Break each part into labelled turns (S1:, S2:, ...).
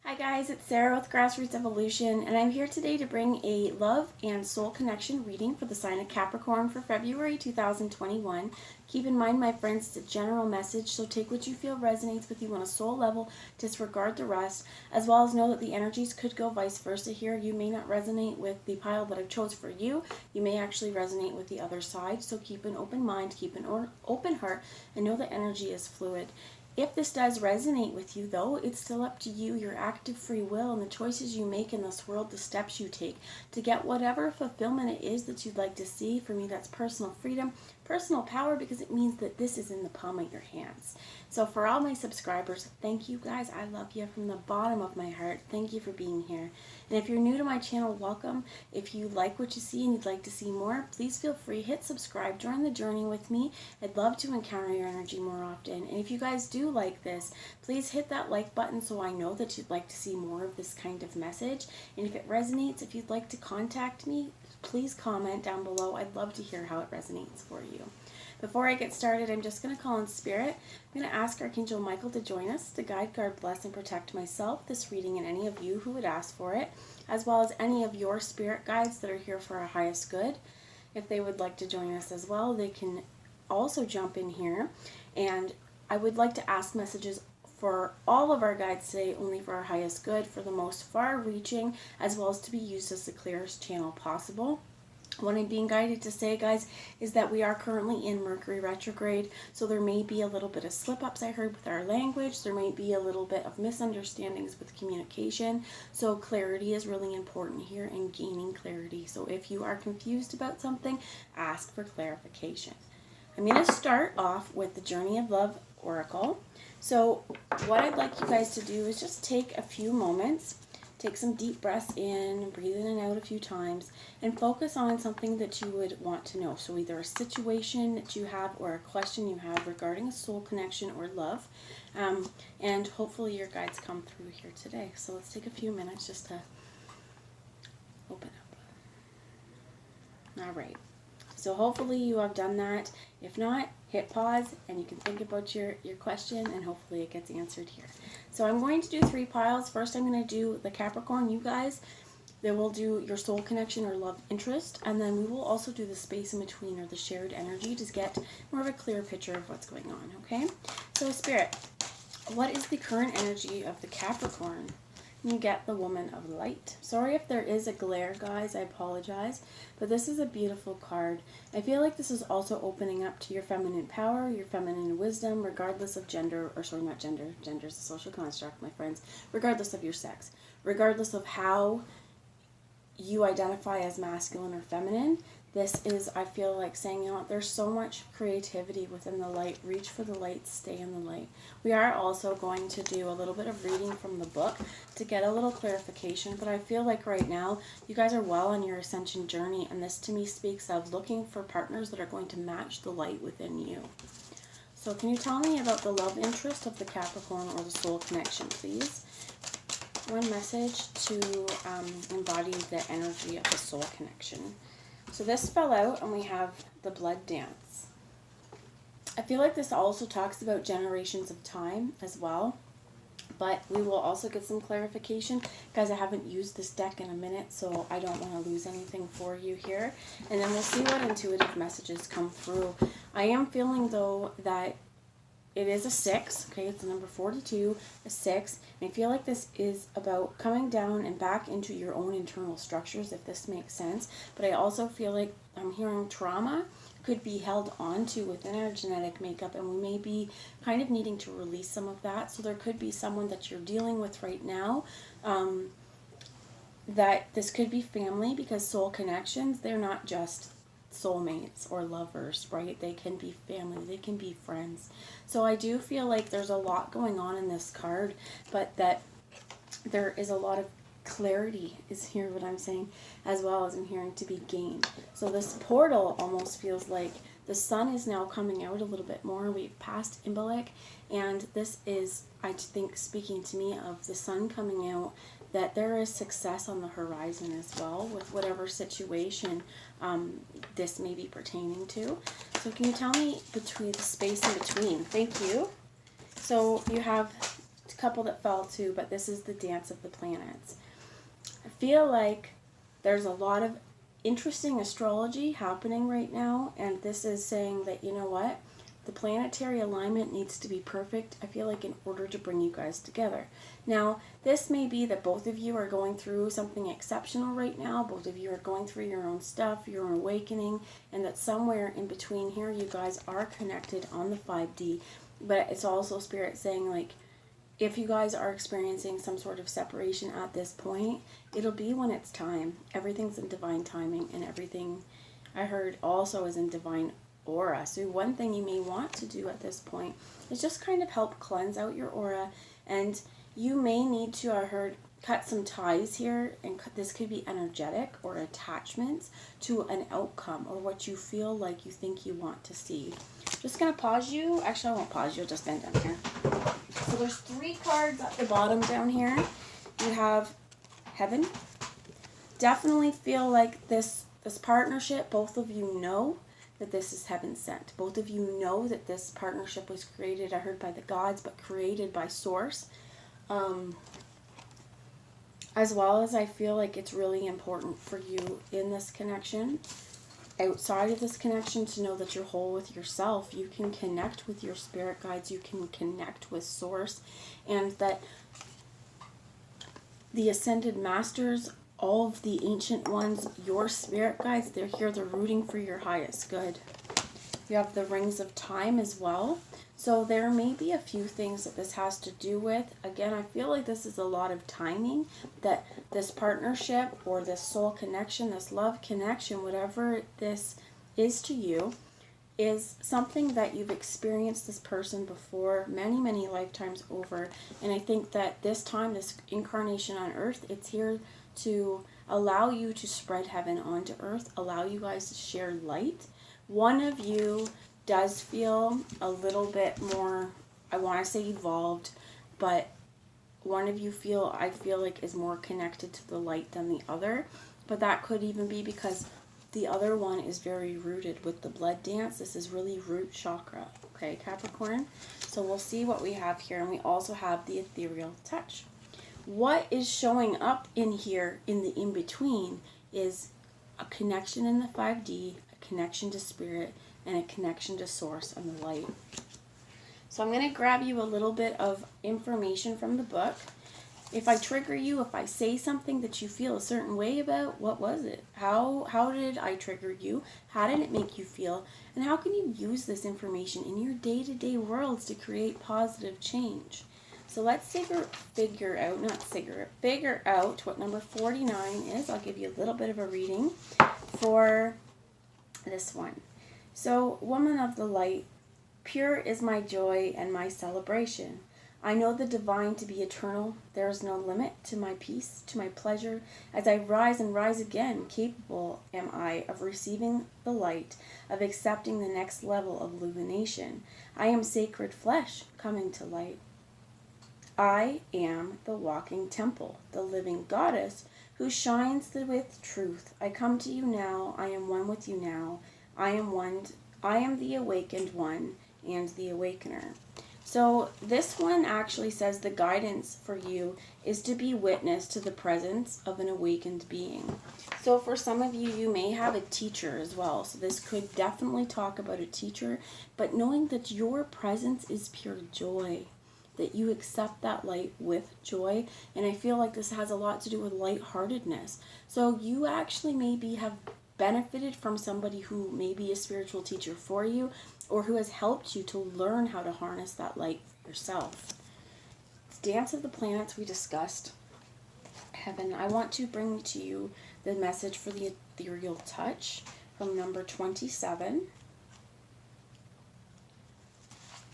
S1: Hi guys, it's Sarah with Grassroots Evolution, and I'm here today to bring a love and soul connection reading for the sign of Capricorn for February 2021. Keep in mind, my friends, it's a general message, so take what you feel resonates with you on a soul level, disregard the rest, as well as know that the energies could go vice versa here. You may not resonate with the pile that I've chose for you. You may actually resonate with the other side, so keep an open mind, keep an open heart, and know that energy is fluid. If this does resonate with you, though, it's still up to you, your active free will, and the choices you make in this world, the steps you take to get whatever fulfillment it is that you'd like to see. For me, that's personal freedom, personal power, because it means that this is in the palm of your hands. So for all my subscribers, thank you guys. I love you from the bottom of my heart. Thank you for being here. And if you're new to my channel, welcome. If you like what you see and you'd like to see more, please feel free, hit subscribe, join the journey with me. I'd love to encounter your energy more often. And if you guys do like this, please hit that like button so I know that you'd like to see more of this kind of message. And if it resonates, if you'd like to contact me, please comment down below. I'd love to hear how it resonates for you. Before I get started, I'm just going to call in spirit. I'm going to ask Archangel Michael to join us to guide, guard, bless, and protect myself, this reading, and any of you who would ask for it, as well as any of your spirit guides that are here for our highest good. If they would like to join us as well, they can also jump in here. And I would like to ask messages for all of our guides today, only for our highest good, for the most far-reaching, as well as to be used as the clearest channel possible. What I'm being guided to say, guys, is that we are currently in Mercury retrograde, so there may be a little bit of slip-ups I heard with our language. There might be a little bit of misunderstandings with communication, so clarity is really important here and gaining clarity. So if you are confused about something, ask for clarification. I'm going to start off with the Journey of Love Oracle. So what I'd like you guys to do is just take a few moments. Take some deep breaths in, breathe in and out a few times, and focus on something that you would want to know. So either a situation that you have or a question you have regarding a soul connection or love. And hopefully your guides come through here today. So let's take a few minutes just to open up. All right. So hopefully you have done that. If not, hit pause and you can think about your question, and hopefully it gets answered here. So I'm going to do 3 piles. First I'm going to do the Capricorn, you guys. Then we'll do your soul connection or love interest. And then we will also do the space in between or the shared energy to get more of a clear picture of what's going on, okay? So Spirit, what is the current energy of the Capricorn? You get the Woman of Light. Sorry if there is a glare, guys, I apologize, but this is a beautiful card. I feel like this is also opening up to your feminine power, your feminine wisdom, regardless of gender, or sorry, not gender, gender is a social construct, my friends, regardless of your sex, regardless of how you identify as masculine or feminine. This is, I feel like, saying, you know, there's so much creativity within the light. Reach for the light, stay in the light. We are also going to do a little bit of reading from the book to get a little clarification, but I feel like right now you guys are well on your ascension journey, and this to me speaks of looking for partners that are going to match the light within you. So can you tell me about the love interest of the Capricorn or the soul connection, please? One message to embody the energy of the soul connection. So this fell out and we have the blood dance. I feel like this also talks about generations of time as well, but we will also get some clarification. Guys, I haven't used this deck in a minute, so I don't want to lose anything for you here. And then we'll see what intuitive messages come through. I am feeling, though, that it is a 6, okay, it's the number 42, a 6, and I feel like this is about coming down and back into your own internal structures, if this makes sense. But I also feel like I'm hearing trauma could be held onto within our genetic makeup, and we may be kind of needing to release some of that. So there could be someone that you're dealing with right now, that this could be family, because soul connections, they're not just soulmates or lovers, right? They can be family, they can be friends. So I do feel like there's a lot going on in this card, but that there is a lot of clarity is here, what I'm saying, as well as I'm hearing to be gained. So this portal almost feels like the sun is now coming out a little bit more. We've passed Imbolc, and this is, I think, speaking to me of the sun coming out, that there is success on the horizon as well with whatever situation this may be pertaining to. So can you tell me between the space in between? Thank you. So you have couple that fell too, but this is the dance of the planets. I feel like there's a lot of interesting astrology happening right now, and this is saying that, you know what, the planetary alignment needs to be perfect, I feel like, in order to bring you guys together. Now, this may be that both of you are going through something exceptional right now, both of you are going through your own stuff, your own awakening, and that somewhere in between here you guys are connected on the 5D, but it's also Spirit saying, like, if you guys are experiencing some sort of separation at this point, it'll be when it's time. Everything's in divine timing, and everything I heard also is in divine aura. So one thing you may want to do at this point is just kind of help cleanse out your aura, and you may need to, I heard, cut some ties here, and this could be energetic or attachments to an outcome or what you feel like you think you want to see. Just gonna pause you. Actually, I won't pause you, I'll just bend down here. So there's 3 cards at the bottom down here. You have Heaven. Definitely feel like this partnership, both of you know that this is heaven sent. Both of you know that this partnership was created, I heard, by the gods, but created by Source. As well as I feel like it's really important for you in this connection, outside of this connection, to know that you're whole with yourself. You can connect with your spirit guides, you can connect with Source, and that the ascended masters, all of the ancient ones, your spirit guides, they're here, they're rooting for your highest good. You have the rings of time as well. So there may be a few things that this has to do with. Again, I feel like this is a lot of timing, that this partnership or this soul connection, this love connection, whatever this is to you, is something that you've experienced this person before many, many lifetimes over. And I think that this time, this incarnation on earth, it's here to allow you to spread heaven onto earth, allow you guys to share light. One of you does feel a little bit more, I want to say evolved, but one of you I feel like is more connected to the light than the other. But that could even be because the other one is very rooted with the blood dance. This is really root chakra, okay, Capricorn? So we'll see what we have here, and we also have the ethereal touch. What is showing up in here in the in-between is a connection in the 5D, a connection to spirit, and a connection to Source and the light. So I'm going to grab you a little bit of information from the book. If I trigger you, if I say something that you feel a certain way about, what was it? How did I trigger you? How did it make you feel? And how can you use this information in your day-to-day worlds to create positive change? So let's figure out what number 49 is. I'll give you a little bit of a reading for this one. So, woman of the light, pure is my joy and my celebration. I know the divine to be eternal. There is no limit to my peace, to my pleasure. As I rise and rise again, capable am I of receiving the light, of accepting the next level of illumination. I am sacred flesh coming to light. I am the walking temple, the living goddess who shines with truth. I come to you now. I am one with you now. I am the awakened one and the awakener. So this one actually says the guidance for you is to be witness to the presence of an awakened being. So for some of you, you may have a teacher as well. So this could definitely talk about a teacher, but knowing that your presence is pure joy, that you accept that light with joy. And I feel like this has a lot to do with lightheartedness. So you actually maybe have benefited from somebody who may be a spiritual teacher for you, or who has helped you to learn how to harness that light for yourself. Dance of the planets we discussed. Heaven. I want to bring to you the message for the ethereal touch from number 27.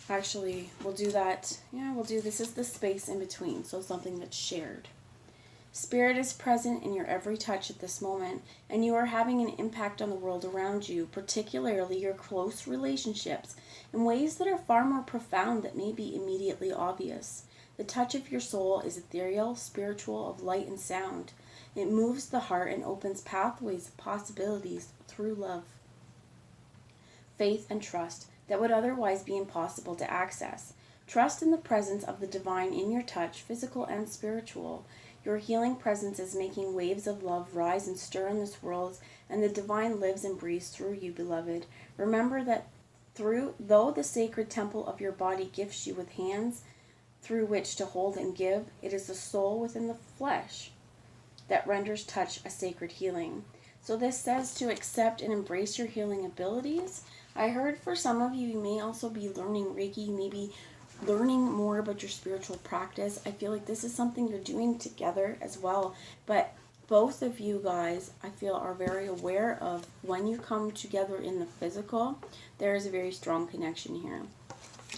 S1: Actually, we'll do that. Yeah, this is the space in between, so something that's shared. Spirit is present in your every touch at this moment, and you are having an impact on the world around you, particularly your close relationships, in ways that are far more profound that may be immediately obvious. The touch of your soul is ethereal, spiritual, of light and sound. It moves the heart and opens pathways of possibilities through love, faith, and trust that would otherwise be impossible to access. Trust in the presence of the divine in your touch, physical and spiritual. Your healing presence is making waves of love rise and stir in this world, and the divine lives and breathes through you, beloved. Remember that though the sacred temple of your body gifts you with hands through which to hold and give, it is the soul within the flesh that renders touch a sacred healing. So this says to accept and embrace your healing abilities. I heard for some of you, you may also be learning Reiki, maybe learning more about your spiritual practice. I feel like this is something you're doing together as well. But both of you guys, I feel, are very aware of when you come together in the physical, there is a very strong connection here.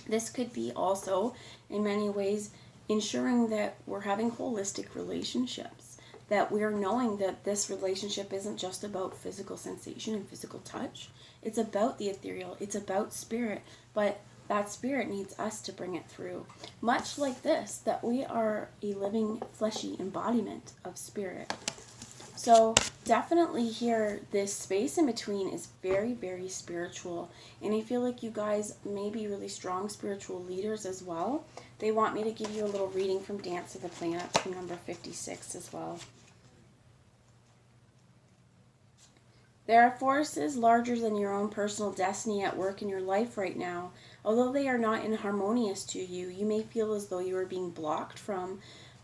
S1: This could be also, in many ways, ensuring that we're having holistic relationships, that we're knowing that this relationship isn't just about physical sensation and physical touch. It's about the ethereal, it's about spirit, but that spirit needs us to bring it through. Much like this, that we are a living, fleshy embodiment of spirit. So definitely here, this space in between is very, very spiritual. And I feel like you guys may be really strong spiritual leaders as well. They want me to give you a little reading from Dance of the Planets from number 56 as well. There are forces larger than your own personal destiny at work in your life right now. Although they are not inharmonious to you, you may feel as though you are being blocked from,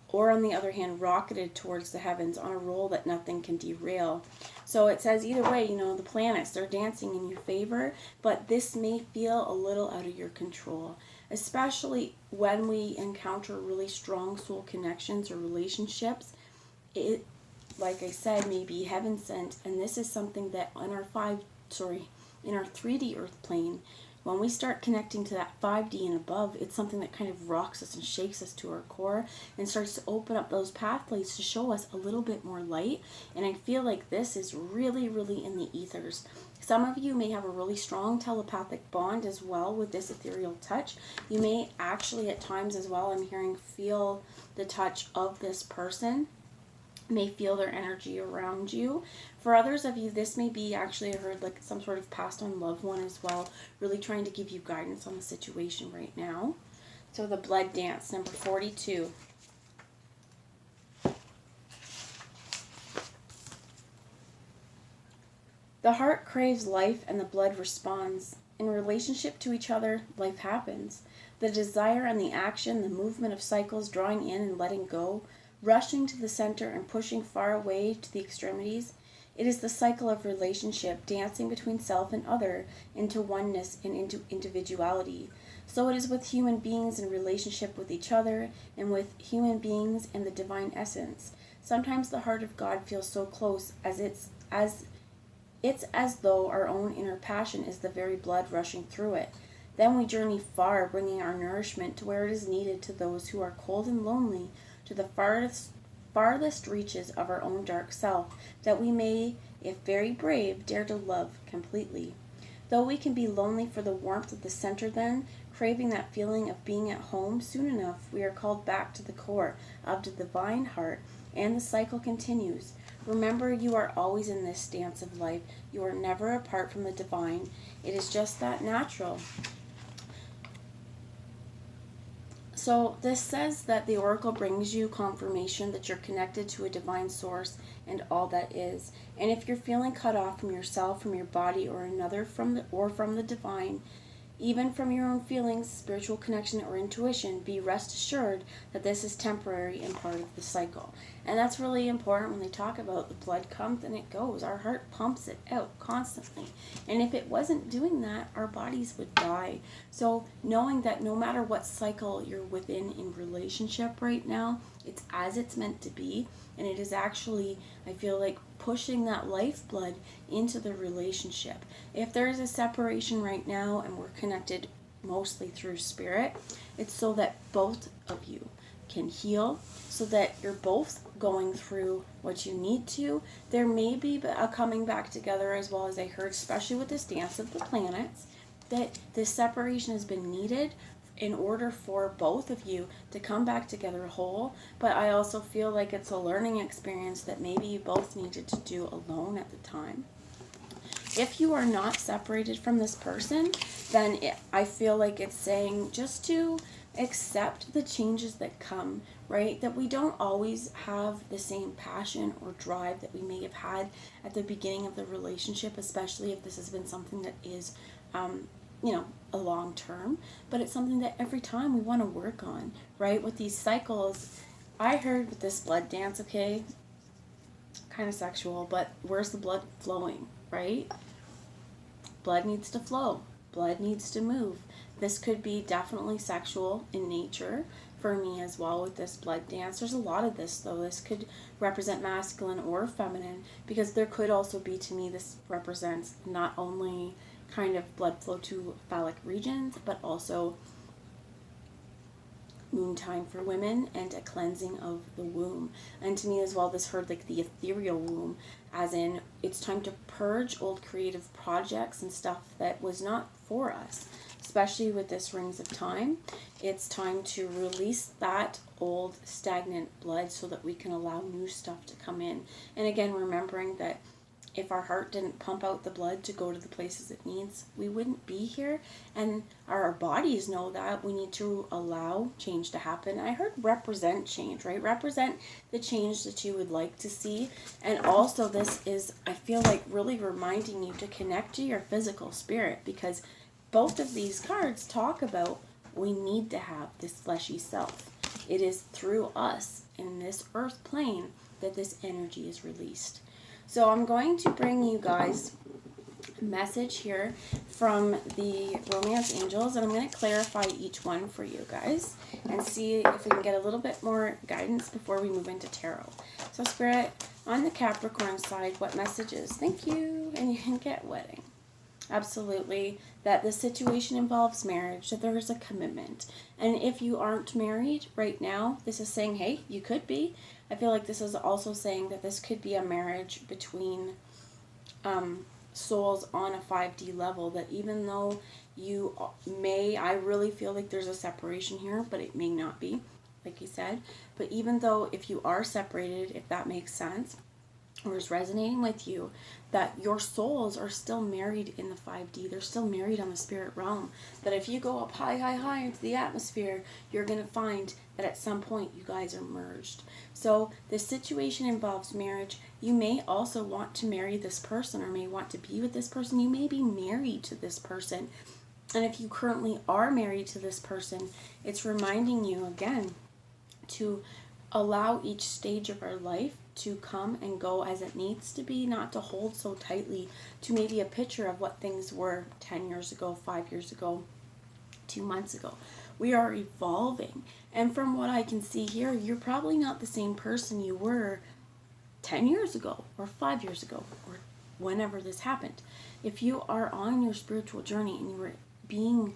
S1: or on the other hand, rocketed towards the heavens on a roll that nothing can derail. So it says either way, the planets, they're dancing in your favor, but this may feel a little out of your control, especially when we encounter really strong soul connections or relationships. It, like I said, may be heaven sent, and this is something that in our 3D earth plane, when we start connecting to that 5D and above, it's something that kind of rocks us and shakes us to our core and starts to open up those pathways to show us a little bit more light. And I feel like this is really, really in the ethers. Some of you may have a really strong telepathic bond as well with this ethereal touch. You may actually at times as well, I'm hearing, feel the touch of this person, may feel their energy around you. For others of you, this may be actually, I heard, like some sort of passed on loved one as well, really trying to give you guidance on the situation right now. So the blood dance, number 42. The heart craves life and the blood responds. In relationship to each other, life happens. The desire and the action, the movement of cycles, drawing in and letting go, rushing to the center and pushing far away to the extremities. It is the cycle of relationship, dancing between self and other, into oneness and into individuality. So it is with human beings in relationship with each other, and with human beings and the divine essence. Sometimes the heart of God feels so close it's as though our own inner passion is the very blood rushing through it. Then we journey far, bringing our nourishment to where it is needed to those who are cold and lonely, to the farthest reaches of our own dark self, that we may, if very brave, dare to love completely. Though we can be lonely for the warmth of the center then, craving that feeling of being at home, soon enough we are called back to the core of the divine heart, and the cycle continues. Remember, you are always in this dance of life. You are never apart from the divine. It is just that natural. So this says that the oracle brings you confirmation that you're connected to a divine source and all that is. And if you're feeling cut off from yourself, from your body, or another from the divine, even from your own feelings, spiritual connection, or intuition, be rest assured that this is temporary and part of the cycle. And that's really important when they talk about the blood comes and it goes. Our heart pumps it out constantly. And if it wasn't doing that, our bodies would die. So knowing that no matter what cycle you're within in relationship right now, it's as it's meant to be. And it is actually, I feel like, pushing that lifeblood into the relationship. If there's a separation right now and we're connected mostly through spirit, it's so that both of you can heal, so that you're both going through what you need to. There may be a coming back together as well, as I heard, especially with this dance of the planets, that this separation has been needed in order for both of you to come back together whole. But I also feel like it's a learning experience that maybe you both needed to do alone at the time. If you are not separated from this person, then I feel like it's saying just to accept the changes that come, right? That we don't always have the same passion or drive that we may have had at the beginning of the relationship, especially if this has been something that is, a long term, but it's something that every time we want to work on, right? With these cycles, I heard with this blood dance, okay, kind of sexual, but where's the blood flowing, right? Blood needs to flow. Blood needs to move. This could be definitely sexual in nature for me as well with this blood dance. There's a lot of this though. This could represent masculine or feminine, because there could also be, to me, this represents not only kind of blood flow to phallic regions, but also moon time for women and a cleansing of the womb. And to me as well, this heard like the ethereal womb, as in it's time to purge old creative projects and stuff that was not for us, especially with this rings of time. It's time to release that old stagnant blood so that we can allow new stuff to come in. And again, remembering that if our heart didn't pump out the blood to go to the places it needs, we wouldn't be here. And our bodies know that. We need to allow change to happen. I heard represent change, right? Represent the change that you would like to see. And also this is, I feel like, really reminding you to connect to your physical spirit, because both of these cards talk about we need to have this fleshy self. It is through us in this earth plane that this energy is released. So I'm going to bring you guys a message here from the Romance Angels, and I'm going to clarify each one for you guys and see if we can get a little bit more guidance before we move into tarot. So Spirit, on the Capricorn side, what messages? Thank you. And you can get wedding. Absolutely. That the situation involves marriage, that there is a commitment. And if you aren't married right now, this is saying, hey, you could be. I feel like this is also saying that this could be a marriage between souls on a 5D level, that even though you may, I really feel like there's a separation here, but it may not be, like you said. But even though if you are separated, if that makes sense, or is resonating with you, that your souls are still married in the 5D. They're still married on the spirit realm. That if you go up high into the atmosphere, you're going to find that at some point you guys are merged. So this situation involves marriage. You may also want to marry this person, or may want to be with this person. You may be married to this person. And if you currently are married to this person, it's reminding you again to allow each stage of our life to come and go as it needs to be, not to hold so tightly to maybe a picture of what things were 10 years ago, 5 years ago, 2 months ago. We are evolving. And from what I can see here, you're probably not the same person you were 10 years ago or 5 years ago or whenever this happened. If you are on your spiritual journey and you were being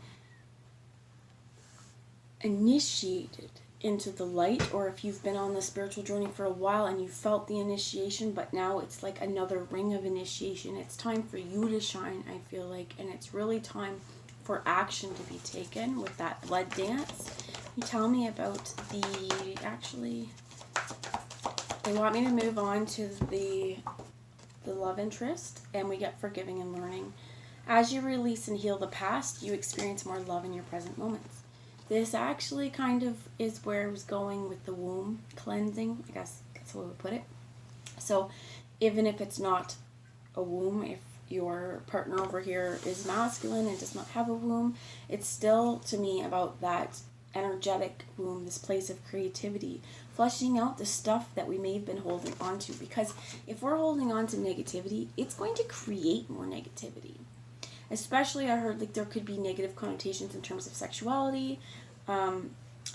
S1: initiated into the light, or if you've been on the spiritual journey for a while and you felt the initiation, but now it's like another ring of initiation, it's time for you to shine, I feel like, and it's really time for action to be taken with that blood dance. You tell me about actually, they want me to move on to the love interest, and we get forgiving and learning. As you release and heal the past, you experience more love in your present moments. This actually kind of is where I was going with the womb cleansing. I guess that's how we would put it. So even if it's not a womb, if your partner over here is masculine and does not have a womb, it's still, to me, about that energetic womb, this place of creativity, flushing out the stuff that we may have been holding on to. Because if we're holding on to negativity, it's going to create more negativity. Especially, I heard like there could be negative connotations in terms of sexuality.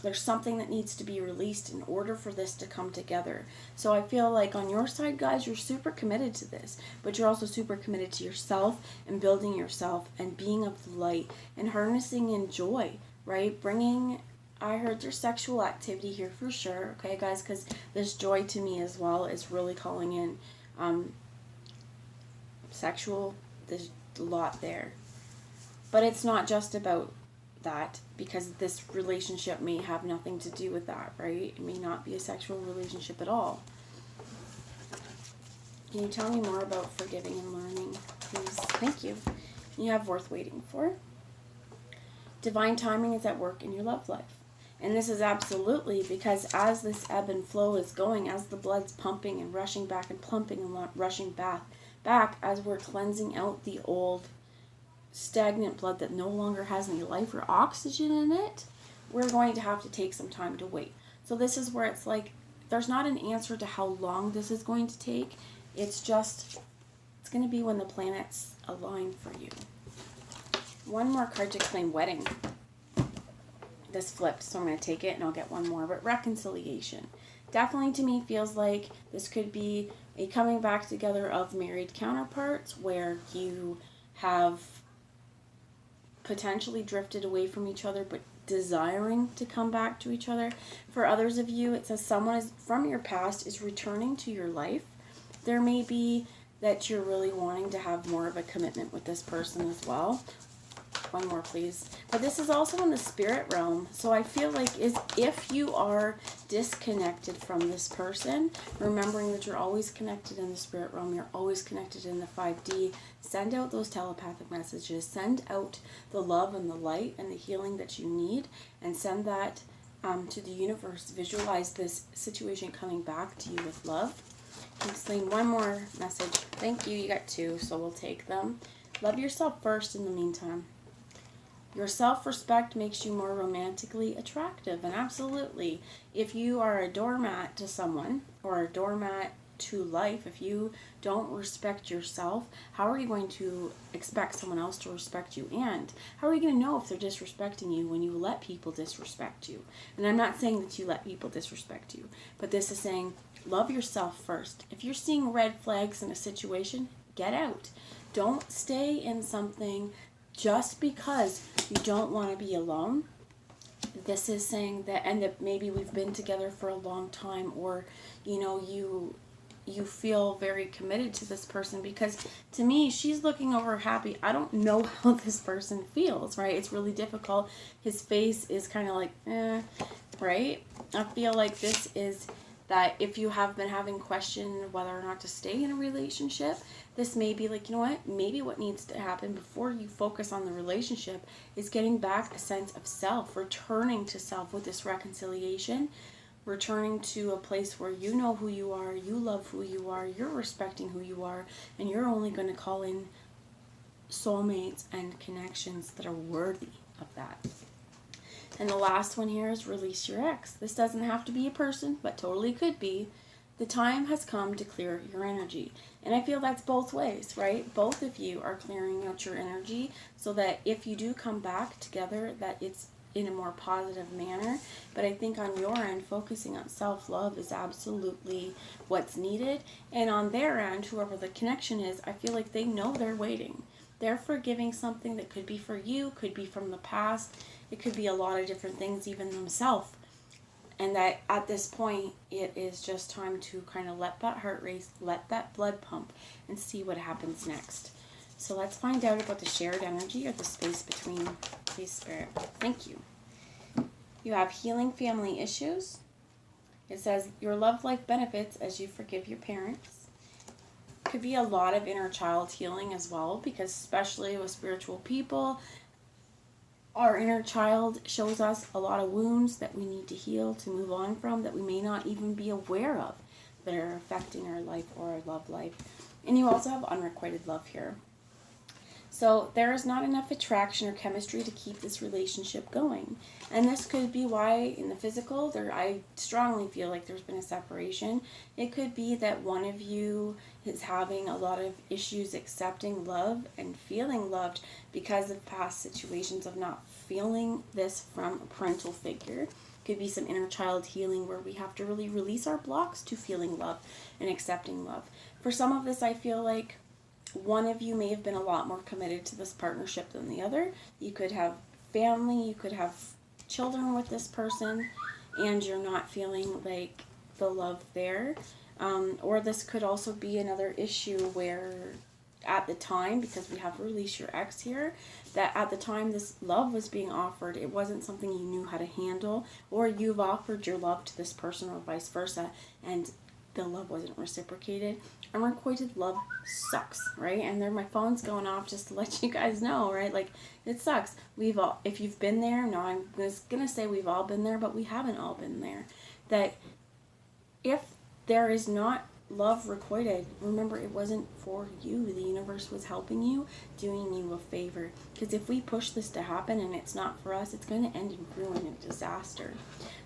S1: There's something that needs to be released in order for this to come together. So I feel like on your side, guys, you're super committed to this, but you're also super committed to yourself and building yourself and being of the light and harnessing in joy, right? Bringing, I heard there's sexual activity here for sure, okay, guys, because this joy to me as well is really calling in sexual, there's a lot there. But it's not just about that, because this relationship may have nothing to do with that, right? It may not be a sexual relationship at all. Can you tell me more about forgiving and learning, please? Thank you. You have worth waiting for. Divine timing is at work in your love life. And this is absolutely because as this ebb and flow is going, as the blood's pumping and rushing back and plumping and rushing back, as we're cleansing out the old stagnant blood that no longer has any life or oxygen in it, we're going to have to take some time to wait. So this is where it's like, there's not an answer to how long this is going to take. It's just, it's going to be when the planets align for you. One more card to explain wedding. This flipped, so I'm going to take it and I'll get one more. But reconciliation. Definitely to me feels like this could be a coming back together of married counterparts where you have potentially drifted away from each other but desiring to come back to each other. For others of you, it says someone is from your past is returning to your life. There may be that you're really wanting to have more of a commitment with this person as well. One more, please. But this is also in the spirit realm. So I feel like if you are disconnected from this person, remembering that you're always connected in the spirit realm, you're always connected in the 5D, send out those telepathic messages. Send out the love and the light and the healing that you need, and send that to the universe. Visualize this situation coming back to you with love. Explain one more message. Thank you. You got two, so we'll take them. Love yourself first in the meantime. Your self-respect makes you more romantically attractive. And absolutely, if you are a doormat to someone or a doormat to life, if you don't respect yourself, how are you going to expect someone else to respect you? And how are you going to know if they're disrespecting you when you let people disrespect you? And I'm not saying that you let people disrespect you, but this is saying love yourself first. If you're seeing red flags in a situation, get out. Don't stay in something just because you don't want to be alone. This is saying that, and that maybe we've been together for a long time, or you feel very committed to this person, because to me, she's looking over happy. I don't know how this person feels, right? It's really difficult. His face is kind of like, right? I feel like this is that if you have been having questions whether or not to stay in a relationship, this may be like, you know what, maybe what needs to happen before you focus on the relationship is getting back a sense of self, returning to self with this reconciliation, returning to a place where you know who you are, you love who you are, you're respecting who you are, and you're only going to call in soulmates and connections that are worthy of that. And the last one here is release your ex. This doesn't have to be a person, but totally could be. The time has come to clear your energy. And I feel that's both ways, right? Both of you are clearing out your energy so that if you do come back together, that it's in a more positive manner. But I think on your end, focusing on self-love is absolutely what's needed. And on their end, whoever the connection is, I feel like they know they're waiting. They're forgiving something that could be for you, could be from the past. It could be a lot of different things, even themselves. And that at this point, it is just time to kind of let that heart race, let that blood pump, and see what happens next. So let's find out about the shared energy or the space between. Please, Spirit. Thank you. You have healing family issues. It says your love life benefits as you forgive your parents. Could be a lot of inner child healing as well, because especially with spiritual people, our inner child shows us a lot of wounds that we need to heal, to move on from, that we may not even be aware of, that are affecting our life or our love life. And you also have unrequited love here. So there is not enough attraction or chemistry to keep this relationship going. And this could be why in the physical, I strongly feel like there's been a separation. It could be that one of you is having a lot of issues accepting love and feeling loved because of past situations of not feeling this from a parental figure. Could be some inner child healing where we have to really release our blocks to feeling love and accepting love. For some of this, I feel like one of you may have been a lot more committed to this partnership than the other. You could have family, you could have children with this person, and you're not feeling like the love there. Or this could also be another issue where at the time, because we have to release your ex here, that at the time this love was being offered, it wasn't something you knew how to handle, or you've offered your love to this person or vice versa, and the love wasn't reciprocated. Unrequited love sucks, right? And there, my phone's going off just to let you guys know, right? Like, it sucks. We've all, if you've been there, no, I'm just gonna say we've all been there, but we haven't all been there. That if there is not love requited, remember, it wasn't for you. The universe was helping you, doing you a favor. Because if we push this to happen and it's not for us, it's going to end in ruin and disaster.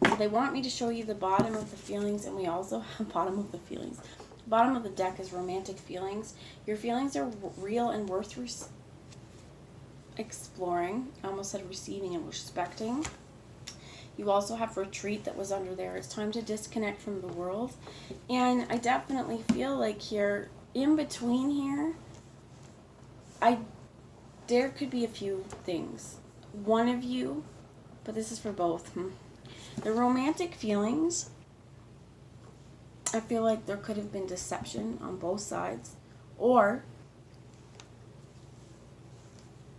S1: So they want me to show you the bottom of the feelings, and we also have bottom of the feelings. Bottom of the deck is romantic feelings. Your feelings are real and worth exploring. I almost said receiving and respecting. You also have retreat that was under there. It's time to disconnect from the world. And I definitely feel like here, in between here, there could be a few things. One of you, but this is for both. The romantic feelings, I feel like there could have been deception on both sides. Or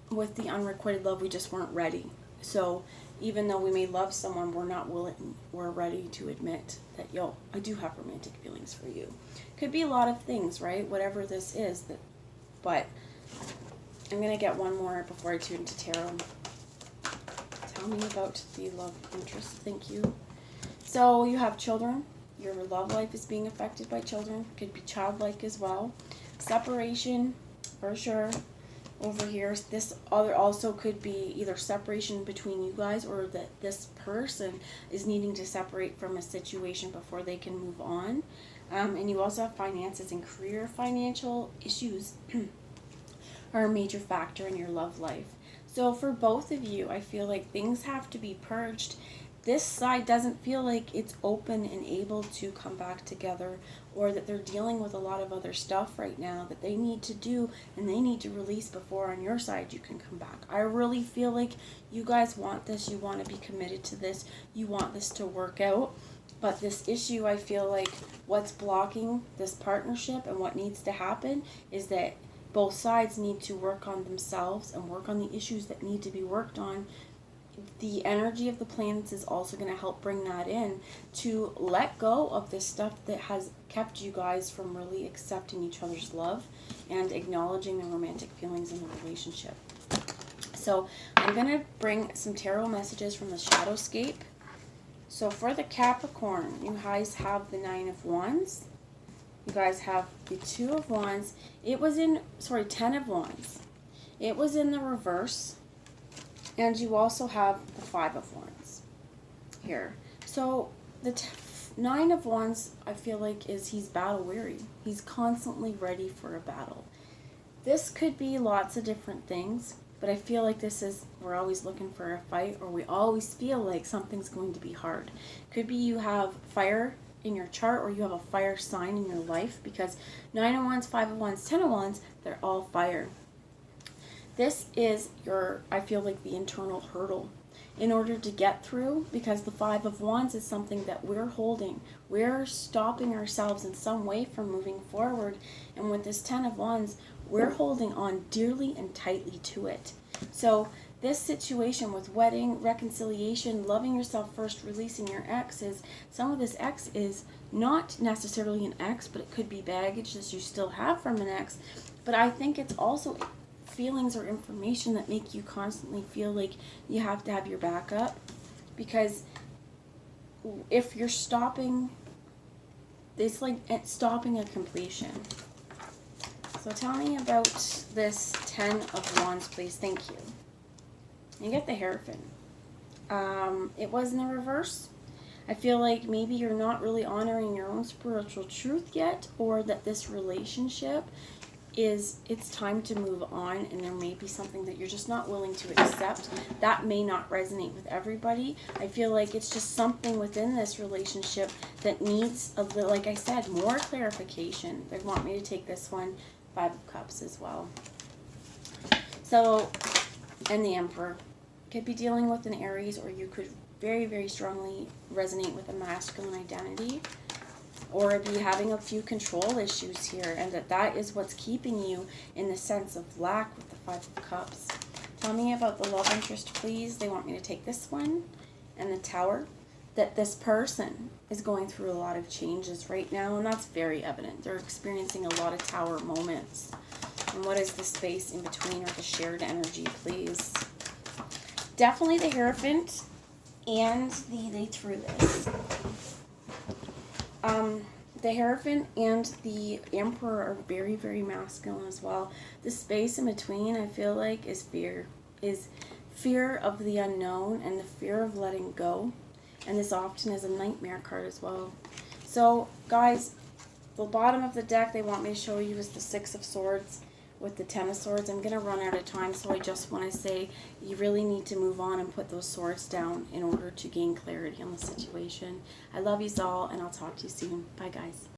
S1: with the unrequited love, we just weren't ready. So even though we may love someone, we're ready to admit that, yo, I do have romantic feelings for you. Could be a lot of things, right? Whatever this is. But I'm going to get one more before I tune into tarot. Tell me about the love interest. Thank you. So you have children. Your love life is being affected by children. Could be childlike as well. Separation, for sure. Over here, this other also could be either separation between you guys, or that this person is needing to separate from a situation before they can move on. And you also have finances and career. Financial issues are a major factor in your love life. So for both of you, I feel like things have to be purged. This side doesn't feel like it's open and able to come back together, or that they're dealing with a lot of other stuff right now that they need to do and they need to release before on your side you can come back. I really feel like you guys want this. You want to be committed to this. You want this to work out. But this issue, I feel like what's blocking this partnership and what needs to happen is that both sides need to work on themselves and work on the issues that need to be worked on. The energy of the planets is also going to help bring that in, to let go of this stuff that has kept you guys from really accepting each other's love and acknowledging the romantic feelings in the relationship. So I'm going to bring some tarot messages from the Shadowscape. So for the Capricorn, you guys have the 9 of Wands. You guys have the 2 of Wands. It was in, 10 of Wands. It was in the reverse. And you also have the 5 of Wands here. So the 9 of Wands, I feel like, he's battle weary. He's constantly ready for a battle. This could be lots of different things, but I feel like we're always looking for a fight, or we always feel like something's going to be hard. Could be you have fire in your chart, or you have a fire sign in your life, because 9 of Wands, 5 of Wands, 10 of Wands, they're all fire. This is I feel like the internal hurdle in order to get through, because the 5 of Wands is something that we're holding. We're stopping ourselves in some way from moving forward. And with this 10 of Wands, we're holding on dearly and tightly to it. So this situation with wedding, reconciliation, loving yourself first, releasing your ex, some of this ex is not necessarily an ex, but it could be baggage that you still have from an ex. But I think it's also feelings or information that make you constantly feel like you have to have your back up, because if you're stopping, it's like stopping a completion. So tell me about this 10 of Wands, please. Thank you. You get the Hierophant. It was in the reverse. I feel like maybe you're not really honoring your own spiritual truth yet, or that this relationship it's time to move on, and there may be something that you're just not willing to accept. That may not resonate with everybody. I feel like it's just something within this relationship that needs, like I said, more clarification. They want me to take this one, 5 of Cups as well. So, and the Emperor. Could be dealing with an Aries, or you could very, very strongly resonate with a masculine identity, or be having a few control issues here, and that is what's keeping you in the sense of lack with the 5 of Cups. Tell me about the love interest, please. They want me to take this one, and the Tower. that this person is going through a lot of changes right now, and that's very evident. They're experiencing a lot of tower moments. And what is the space in between, or the shared energy, please? Definitely the Hierophant and they threw this. The Hierophant and the Emperor are very, very masculine as well. The space in between, I feel like, is fear of the unknown and the fear of letting go. And this often is a nightmare card as well. So, guys, the bottom of the deck they want me to show you is the Six of Swords with the Ten of Swords. I'm going to run out of time, so I just want to say you really need to move on and put those swords down in order to gain clarity on the situation. I love you all, and I'll talk to you soon. Bye, guys.